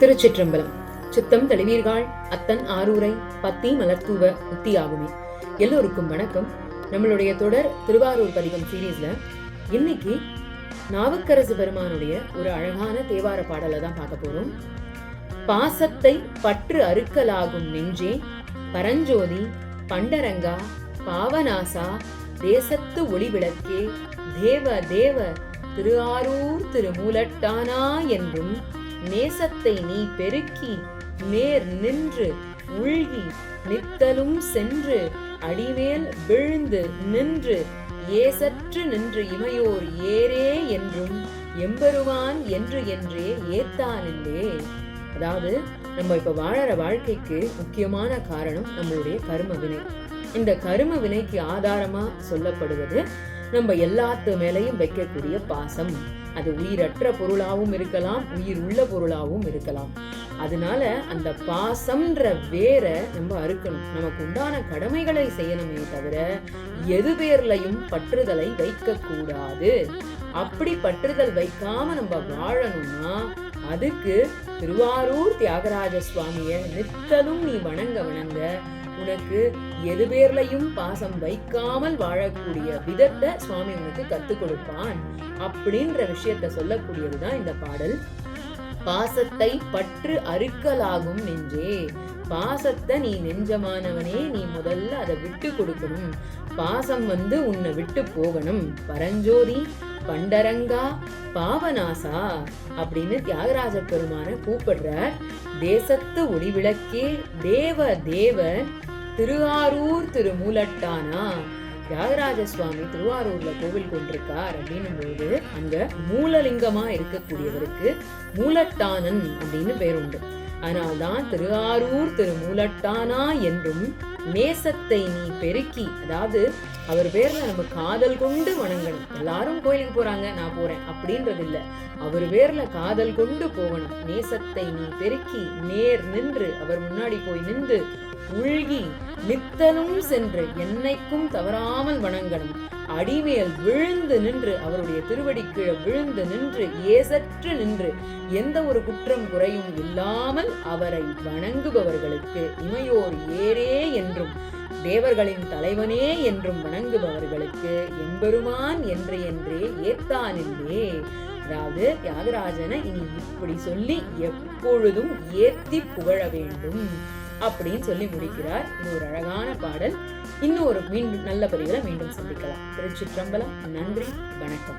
திருச்சிற்றம்பலம். சித்தம் தெளிவீர்கள் அத்தன் ஆரூரை பத்தி மலர்த்தூவ முத்தியாகுமே. எல்லோருக்கும் வணக்கம். நம்மளுடைய தொடர் திருவாரூர் பதிகம் சீரீஸ்ல இன்னைக்கு நாவுக்கரசு பெருமானுடைய ஒரு அழகான தேவார பாடலை தான் பார்க்க போறோம். பாசத்தை பற்று அறுக்கலாகும் நெஞ்சே, பரஞ்சோதி பண்டரங்கா பாவநாசா, தேசத்து ஒளிவிளக்கே, தேவ தேவ திருஆரூர் திருமூலட்டானா என்றும் நேசத்தை நீ பெருக்கி நேர் நின்று உள்கி நித்தலும் சென்று அடிமேல் விழுந்து நின்று ஏசற்று நின்று இமையோர் ஏரே என்றும் எம்பெருமான் என்று என்றே ஏத்தானில்லே. அதாவது நம்ம இப்ப வாழற வாழ்க்கைக்கு முக்கியமான காரணம் நம்மளுடைய கர்ம வினை. இந்த கர்ம வினைக்கு ஆதாரமா சொல்லப்படுவது நம்ம எல்லாத்து மேலையும் வைக்கக்கூடிய பாசம். அது உயிரற்ற பொருளாவும் இருக்கலாம், உயிர் உள்ள பொருளாவும் இருக்கலாம். அதனால அந்த பாசம்ன்ற வேற நம்ம அறுக்கணும். நமக்கு உண்டான கடமைகளை செய்யணுமே தவிர எது பேர்லையும் பற்றுதலை வைக்க கூடாது. அப்படி பற்றுதல் வைக்காம நம்ம வாழணும்னா அதுக்கு திருவாரூர் தியாகராஜ சுவாமிய நித்தலும் நீ வணங்க வணங்க உனக்கு எது பேர்லையும் பாசம் வைக்காமல் வாழக்கூடிய விதத்தை சுவாமி உனக்கு கத்துக் கொடுப்பான் அப்படின்ற விஷயத்த சொல்லக்கூடியதுதான் இந்த பாடல். பாசத்தை பற்று அறுக்கலாகும் நெஞ்சே. பாசத்தை நீ நெஞ்சமானவனே, நீ முதல்ல அதை விட்டு கொடுக்கணும். பாசம் உன்னை விட்டு போகணும். பரஞ்சோதி பண்டரங்கா பாவநாசா அப்படின்னு தியாகராஜ பெருமான கூப்பிடுறார். தேசத்து ஒளிவிளக்கே, தேவ தேவ திருஆரூர் திருமூலட்டானா. தியாகராஜ சுவாமி திருவாரூர்ல கோவில் கொண்டிருக்கார் அப்படின்னும் போது அங்க மூலலிங்கமா இருக்கக்கூடியவருக்கு மூலட்டானன் அப்படின்னு பேர் உண்டு. அதனால்தான் திருஆரூர் திருமூலட்டானா என்றும் நேசத்தை நீ பெருக்கி, அதாவது அவர் பேர்ல நம்ம காதல் கொண்டு வணங்கணும். எல்லாரும் கோயிலுக்கு போறாங்க, நான் போறேன் அப்படின்றது இல்ல. அவர் பேர்ல காதல் கொண்டு போகணும். நேசத்தை நீ பெருக்கி நேர் நின்று, அவர் முன்னாடி போய் நின்று உள்கி நித்தலும் சென்று என்னைக்கும் தவறாமல் வணங்கணும். அடிமேல் விழுந்து நின்று, அவருடைய திருவடி கீழே விழுந்து நின்று ஏசற்று நின்று, எந்த ஒரு குற்றம் குறையும் இல்லாமல் அவரை வணங்குபவர்களுக்கு இமையோர் ஏரே என்றும் தேவர்களின் தலைவனே என்றும் வணங்குபவர்களுக்கு எம்பெருமான் என்று என்றே ஏத்தானில்லே. அதாவது தியாகராஜனை இனி இப்படி சொல்லி எப்பொழுதும் ஏத்தி புகழ வேண்டும் அப்படின்னு சொல்லி முடிக்கிறார். இது ஒரு அழகான பாடல். இன்னும் ஒரு நல்ல பதிவுகளை மீண்டும் சந்திக்கலாம். திருச்சிற்றம்பலம். நன்றி, வணக்கம்.